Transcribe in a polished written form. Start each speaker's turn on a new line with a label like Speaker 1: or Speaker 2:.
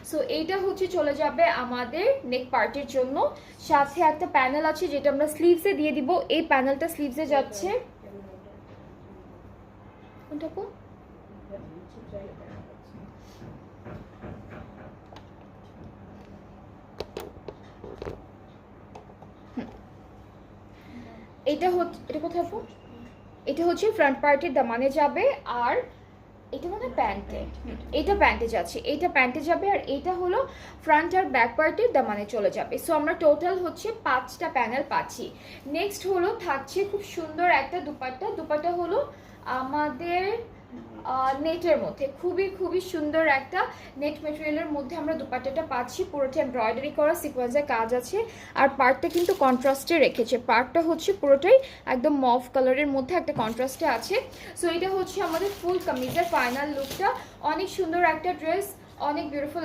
Speaker 1: So এইটা হচ্ছে চলে যাবে আমাদের নেক পার্টের জন্য। সাথে একটা প্যানেল আছে যেটা আমরা স্লিভসে দিয়ে দিব, এই প্যানেলটা স্লিভসে যাচ্ছে। কোনটা কোন? এটা হচ্ছে, এটা কোথায় আপু? এটা হচ্ছে ফ্রন্ট পার্টের দামানে যাবে, আর এটা মানে প্যান্টে, এটা প্যান্টে যাচ্ছে, এইটা প্যান্টে যাবে, আর এইটা হলো ফ্রন্ট আর ব্যাক পার্টের দামানে চলে যাবে। সো আমরা টোটাল হচ্ছে 5টা প্যানেল পাচ্ছি। নেক্সট হলো থাকছে খুব সুন্দর একটা দুপাট্টা। দুপাট্টা হলো আমাদের নেটের মধ্যে, খুবই খুবই সুন্দর একটা নেট মেটেরিয়ালের মধ্যে আমরা দুপাট্টাটা পাচ্ছি। পুরোটা এমব্রয়ডারি করা সিকোয়েন্সের কাজ আছে, আর পার্টটা কিন্তু কন্ট্রাস্টে রেখেছে। পার্টটা হচ্ছে পুরোটাই একদম মভ কালারের মধ্যে একটা কন্ট্রাস্টে আছে। সো এটা হচ্ছে আমাদের ফুল কামিজের ফাইনাল লুকটা। অনেক সুন্দর একটা ড্রেস, অনেক বিউটিফুল